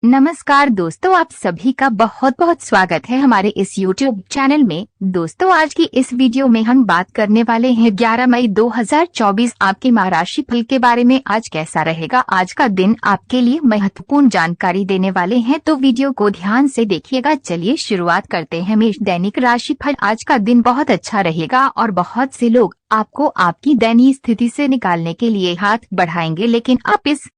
नमस्कार दोस्तों, आप सभी का बहुत बहुत स्वागत है हमारे इस YouTube चैनल में। दोस्तों, आज की इस वीडियो में हम बात करने वाले हैं 11 मई 2024 आपके माह राशि फल के बारे में। आज कैसा रहेगा आज का दिन, आपके लिए महत्वपूर्ण जानकारी देने वाले हैं, तो वीडियो को ध्यान से देखिएगा। चलिए शुरुआत करते हैं। मेष दैनिक राशि फल। आज का दिन बहुत अच्छा रहेगा और बहुत से लोग आपको आपकी दयनीय स्थिति से निकालने के लिए हाथ बढ़ाएंगे, लेकिन आप इस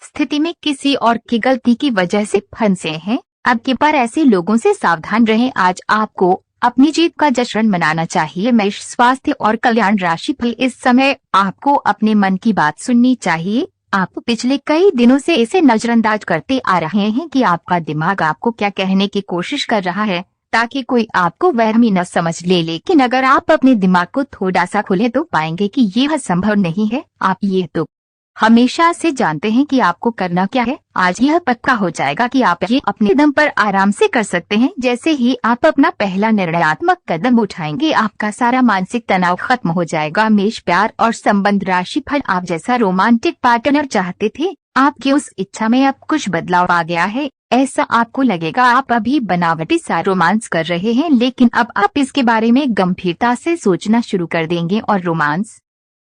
स्थिति में किसी और की गलती की वजह से फंसे हैं। अब की बार ऐसे लोगों से सावधान रहें। आज आपको अपनी जीत का जश्न मनाना चाहिए। मेष स्वास्थ्य और कल्याण राशि फल। इस समय आपको अपने मन की बात सुननी चाहिए। आप पिछले कई दिनों से इसे नजरअंदाज करते आ रहे हैं कि आपका दिमाग आपको क्या कहने की कोशिश कर रहा है, ताकि कोई आपको वहमी न समझ ले। लेकिन अगर आप अपने दिमाग को थोड़ा सा खोलें तो पाएंगे कि यह संभव नहीं है। आप ये तो हमेशा से जानते हैं कि आपको करना क्या है। आज यह पक्का हो जाएगा कि आप ये अपने दम पर आराम से कर सकते हैं। जैसे ही आप अपना पहला निर्णयात्मक कदम उठाएंगे, आपका सारा मानसिक तनाव खत्म हो जाएगा। मेष प्यार और संबंध राशि फल। आप जैसा रोमांटिक पार्टनर चाहते थे, आपकी उस इच्छा में अब कुछ बदलाव आ गया है। ऐसा आपको लगेगा आप अभी बनावटी सा रोमांस कर रहे हैं, लेकिन अब आप इसके बारे में गंभीरता से सोचना शुरू कर देंगे और रोमांस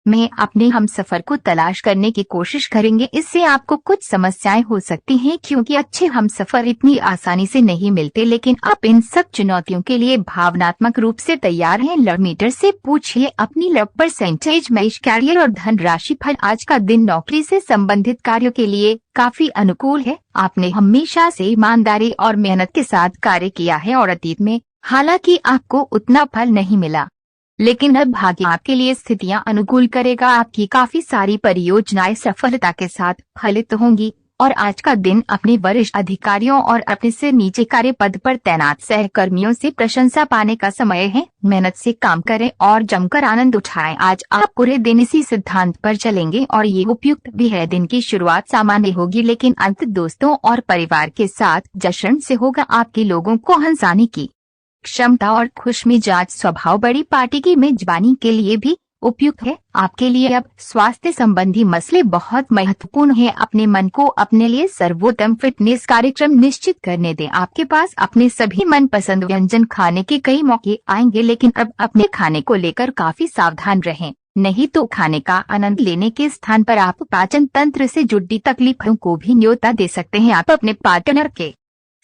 में अपने हमसफर को तलाश करने की कोशिश करेंगे। इससे आपको कुछ समस्याएं हो सकती हैं, क्योंकि अच्छे हमसफर इतनी आसानी से नहीं मिलते। लेकिन आप इन सब चुनौतियों के लिए भावनात्मक रूप से तैयार हैं। लव मीटर से पूछिए अपनी लव परसेंटेज। मेष कैरियर और धन राशि फल। आज का दिन नौकरी से संबंधित कार्यों के लिए काफी अनुकूल है। आपने हमेशा से ईमानदारी और मेहनत के साथ कार्य किया है और अतीत में हालांकि आपको उतना फल नहीं मिला, लेकिन अब भाग्य आपके लिए स्थितियां अनुकूल करेगा। आपकी काफी सारी परियोजनाएं सफलता के साथ फलित होंगी और आज का दिन अपने वरिष्ठ अधिकारियों और अपने से नीचे कार्य पद पर तैनात सहकर्मियों से प्रशंसा पाने का समय है। मेहनत से काम करें और जमकर आनंद उठाएं। आज आप पूरे दिन इसी सिद्धांत पर चलेंगे और ये उपयुक्त भी है। दिन की शुरुआत सामान्य होगी, लेकिन अंत दोस्तों और परिवार के साथ जश्न से होगा। आपके लोगों को हंसाने की क्षमता और खुशमिजाज स्वभाव बड़ी पार्टी की मेजबानी के लिए भी उपयुक्त है। आपके लिए अब स्वास्थ्य संबंधी मसले बहुत महत्वपूर्ण है। अपने मन को अपने लिए सर्वोत्तम फिटनेस कार्यक्रम निश्चित करने दें। आपके पास अपने सभी मनपसंद व्यंजन खाने के कई मौके आएंगे, लेकिन अब अपने खाने को लेकर काफी सावधान रहें, नहीं तो खाने का आनंद लेने के स्थान पर आप पाचन तंत्र से जुड़ी तकलीफों को भी न्योता दे सकते हैं। आप अपने पार्टनर के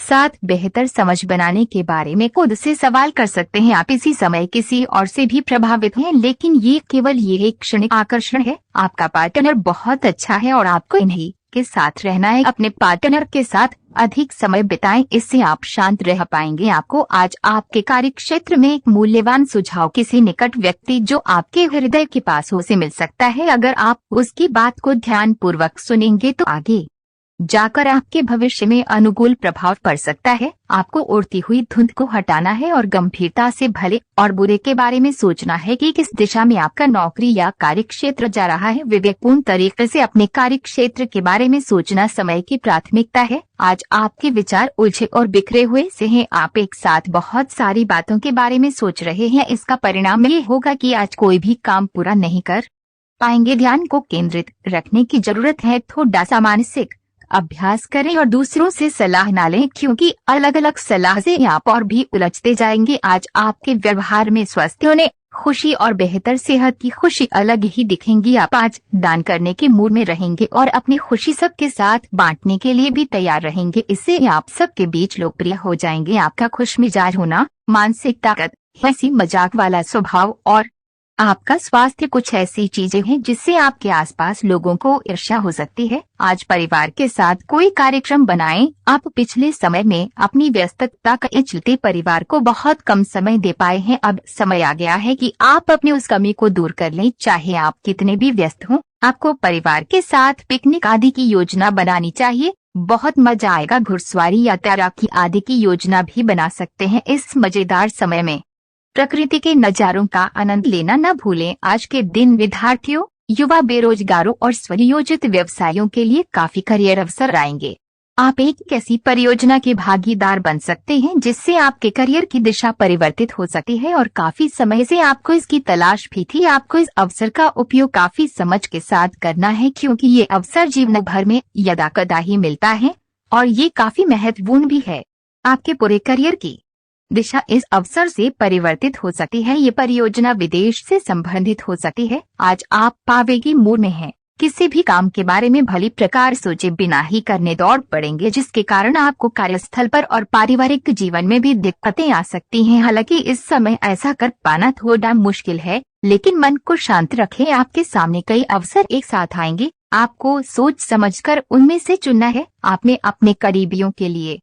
साथ बेहतर समझ बनाने के बारे में खुद से सवाल कर सकते हैं। आप इसी समय किसी और से भी प्रभावित हैं, लेकिन ये केवल ये एक क्षणिक आकर्षण है। आपका पार्टनर बहुत अच्छा है और आपको इन्हीं के साथ रहना है। अपने पार्टनर के साथ अधिक समय बिताएं, इससे आप शांत रह पाएंगे। आपको आज आपके कार्य क्षेत्र में एक मूल्यवान सुझाव किसी निकट व्यक्ति जो आपके हृदय के पास हो से मिल सकता है। अगर आप उसकी बात को ध्यान पूर्वक सुनेंगे तो आगे जाकर आपके भविष्य में अनुकूल प्रभाव पड़ सकता है। आपको उड़ती हुई धुंध को हटाना है और गंभीरता से भले और बुरे के बारे में सोचना है कि किस दिशा में आपका नौकरी या कार्य क्षेत्र जा रहा है। विवेकपूर्ण तरीके से अपने कार्य क्षेत्र के बारे में सोचना समय की प्राथमिकता है। आज आपके विचार उलझे और बिखरे हुए से हैं। आप एक साथ बहुत सारी बातों के बारे में सोच रहे हैं। इसका परिणाम ये होगा कि आज कोई भी काम पूरा नहीं कर पाएंगे। ध्यान को केंद्रित रखने की जरूरत है। थोड़ा सा मानसिक अभ्यास करें और दूसरों से सलाह ना लें, क्योंकि अलग अलग सलाह से आप और भी उलझते जाएंगे। आज आपके व्यवहार में स्वास्थ्य होने, खुशी और बेहतर सेहत की खुशी अलग ही दिखेंगी। आप आज दान करने के मूड में रहेंगे और अपनी खुशी सबके साथ बांटने के लिए भी तैयार रहेंगे। इससे आप सबके बीच लोकप्रिय हो जाएंगे। आपका खुशमिजाज होना, मानसिक ताकत, हंसी मजाक वाला स्वभाव और आपका स्वास्थ्य कुछ ऐसी चीजें हैं जिससे आपके आसपास लोगों को ईर्ष्या हो सकती है। आज परिवार के साथ कोई कार्यक्रम बनाएं। आप पिछले समय में अपनी व्यस्तता के चलते परिवार को बहुत कम समय दे पाए हैं। अब समय आ गया है कि आप अपनी उस कमी को दूर कर लें। चाहे आप कितने भी व्यस्त हों, आपको परिवार के साथ पिकनिक आदि की योजना बनानी चाहिए। बहुत मजा आएगा। घुड़सवारी या तैराकी आदि की योजना भी बना सकते हैं। इस मजेदार समय में प्रकृति के नजारों का आनंद लेना न भूलें। आज के दिन विद्यार्थियों, युवा, बेरोजगारों और स्वनियोजित व्यवसायियों के लिए काफी करियर अवसर आएंगे। आप एक ऐसी परियोजना के भागीदार बन सकते हैं जिससे आपके करियर की दिशा परिवर्तित हो सकती है और काफी समय से आपको इसकी तलाश भी थी। आपको इस अवसर का उपयोग काफी समझ के साथ करना है, क्योंकि ये अवसर जीवन भर में यदाकदा ही मिलता है। और ये काफी महत्वपूर्ण भी है। आपके पूरे करियर की दिशा इस अवसर से परिवर्तित हो सकती है। ये परियोजना विदेश से संबंधित हो सकती है। आज आप पावेगी मूड में हैं, किसी भी काम के बारे में भली प्रकार सोचे बिना ही करने दौड़ पड़ेंगे, जिसके कारण आपको कार्यस्थल पर और पारिवारिक जीवन में भी दिक्कतें आ सकती हैं। हालांकि इस समय ऐसा कर पाना थोड़ा मुश्किल है, लेकिन मन को शांत रखें। आपके सामने कई अवसर एक साथ आएंगे, आपको सोच समझकर उनमें से चुनना है। आपने अपने करीबियों के लिए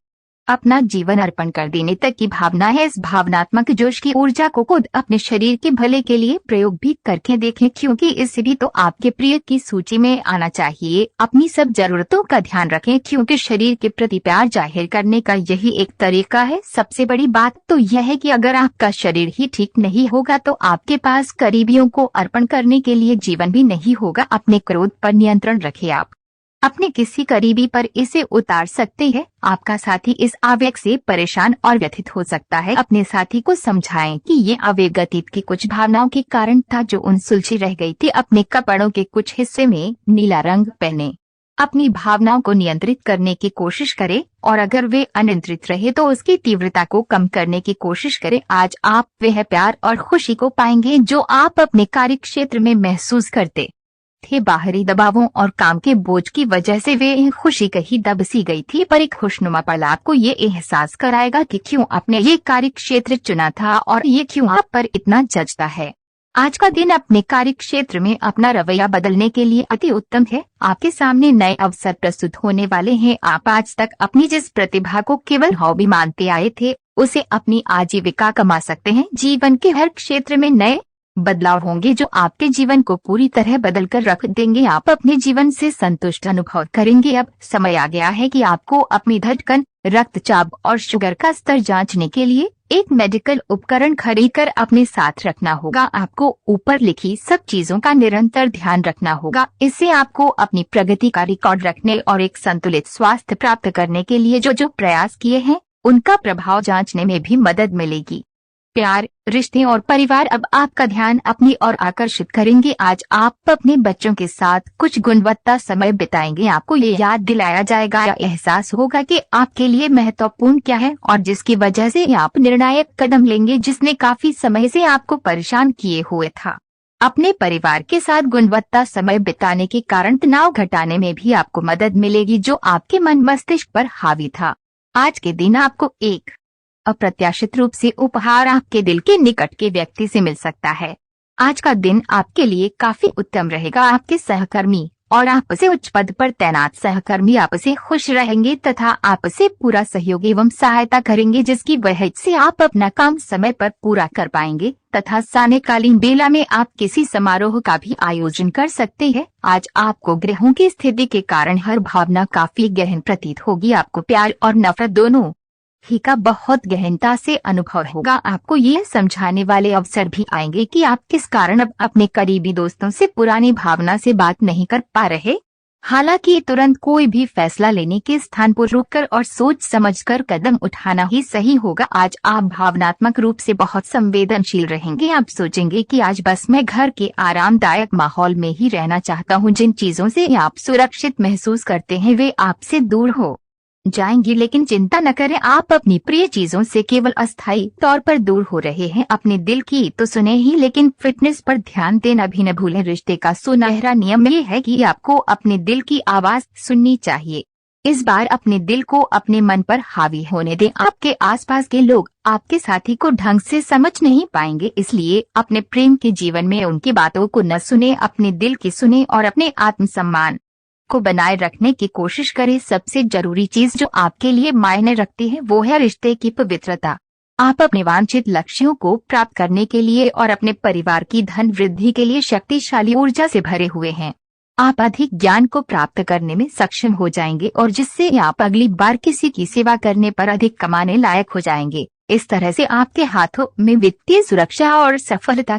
अपना जीवन अर्पण कर देने तक की भावना है। इस भावनात्मक जोश की ऊर्जा को खुद अपने शरीर के भले के लिए प्रयोग भी करके देखें, क्योंकि इससे भी तो आपके प्रिय की सूची में आना चाहिए। अपनी सब जरूरतों का ध्यान रखें, क्योंकि शरीर के प्रति प्यार जाहिर करने का यही एक तरीका है। सबसे बड़ी बात तो यह है कि अगर आपका शरीर ही ठीक नहीं होगा तो आपके पास करीबियों को अर्पण करने के लिए जीवन भी नहीं होगा। अपने क्रोध पर नियंत्रण रखें। आप अपने किसी करीबी पर इसे उतार सकते हैं। आपका साथी इस आवेग से परेशान और व्यथित हो सकता है। अपने साथी को समझाएं कि ये आवेग अतीत की कुछ भावनाओं के कारण था जो उन सुलझी रह गई थी। अपने कपड़ों के कुछ हिस्से में नीला रंग पहने अपनी भावनाओं को नियंत्रित करने की कोशिश करें, और अगर वे अनियंत्रित रहे तो उसकी तीव्रता को कम करने की कोशिश करें। आज आप वह प्यार और खुशी को पाएंगे जो आप अपने कार्य क्षेत्र में महसूस करते थे। बाहरी दबावों और काम के बोझ की वजह से वे खुशी कहीं दब सी गई थी, पर एक खुशनुमा पल आपको ये एहसास कराएगा कि क्यों आपने ये कार्य क्षेत्र चुना था और ये क्यों आप पर इतना जचता है। आज का दिन अपने कार्य क्षेत्र में अपना रवैया बदलने के लिए अति उत्तम है। आपके सामने नए अवसर प्रस्तुत होने वाले हैं। आप आज तक अपनी जिस प्रतिभा को केवल हॉबी मानते आए थे, उसे अपनी आजीविका कमा सकते हैं। जीवन के हर क्षेत्र में नए बदलाव होंगे जो आपके जीवन को पूरी तरह बदल कर रख देंगे। आप अपने जीवन से संतुष्ट अनुभव करेंगे। अब समय आ गया है कि आपको अपनी धड़कन, रक्तचाप और शुगर का स्तर जांचने के लिए एक मेडिकल उपकरण खरीदकर अपने साथ रखना होगा। आपको ऊपर लिखी सब चीजों का निरंतर ध्यान रखना होगा। इससे आपको अपनी प्रगति का रिकॉर्ड रखने और एक संतुलित स्वास्थ्य प्राप्त करने के लिए जो प्रयास किए हैं उनका प्रभाव जांचने में भी मदद मिलेगी। प्यार, रिश्ते और परिवार अब आपका ध्यान अपनी ओर आकर्षित करेंगे। आज आप अपने बच्चों के साथ कुछ गुणवत्ता समय बिताएंगे। आपको ये याद दिलाया जाएगा या एहसास होगा कि आपके लिए महत्वपूर्ण क्या है, और जिसकी वजह से आप निर्णायक कदम लेंगे जिसने काफी समय से आपको परेशान किए हुए था। अपने परिवार के साथ गुणवत्ता समय बिताने के कारण तनाव घटाने में भी आपको मदद मिलेगी जो आपके मन मस्तिष्क पर हावी था। आज के दिन आपको एक अप्रत्याशित रूप से उपहार आपके दिल के निकट के व्यक्ति से मिल सकता है। आज का दिन आपके लिए काफी उत्तम रहेगा। आपके सहकर्मी और आपसे उच्च पद पर तैनात सहकर्मी आपसे खुश रहेंगे तथा आपसे पूरा सहयोग एवं सहायता करेंगे, जिसकी वजह से आप अपना काम समय पर पूरा कर पाएंगे तथा सायंकालीन बेला में आप किसी समारोह का भी आयोजन कर सकते हैं। आज आपको ग्रहों की स्थिति के कारण हर भावना काफी गहन प्रतीत होगी। आपको प्यार और नफरत दोनों ही का बहुत गहनता से अनुभव होगा। आपको ये समझाने वाले अवसर भी आएंगे कि आप किस कारण अब अपने करीबी दोस्तों से पुरानी भावना से बात नहीं कर पा रहे। हालांकि तुरंत कोई भी फैसला लेने के स्थान पर रुककर और सोच समझकर कदम उठाना ही सही होगा। आज आप भावनात्मक रूप से बहुत संवेदनशील रहेंगे। आप सोचेंगे कि आज बस मैं घर के आरामदायक माहौल में ही रहना चाहता हूँ। जिन चीजों से आप सुरक्षित महसूस करते हैं वे आपसे दूर हो जाएंगी, लेकिन चिंता न करें, आप अपनी प्रिय चीजों से केवल अस्थायी तौर पर दूर हो रहे हैं। अपने दिल की तो सुने ही, लेकिन फिटनेस पर ध्यान देना भी न भूलें। रिश्ते का सुनहरा नियम ये है कि आपको अपने दिल की आवाज सुननी चाहिए। इस बार अपने दिल को अपने मन पर हावी होने दें। आपके आसपास के लोग आपके साथी को ढंग से समझ नहीं पाएंगे, इसलिए अपने प्रेम के जीवन में उनकी बातों को न सुने, अपने दिल की सुने और अपने आत्मसम्मान को बनाए रखने की कोशिश करें। सबसे जरूरी चीज जो आपके लिए मायने रखती है वो है रिश्ते की पवित्रता। आप अपने वांछित लक्ष्यों को प्राप्त करने के लिए और अपने परिवार की धन वृद्धि के लिए शक्तिशाली ऊर्जा से भरे हुए हैं। आप अधिक ज्ञान को प्राप्त करने में सक्षम हो जाएंगे और जिससे आप अगली बार किसी की सेवा करने पर अधिक कमाने लायक हो जाएंगे। इस तरह से आपके हाथों में वित्तीय सुरक्षा और सफलता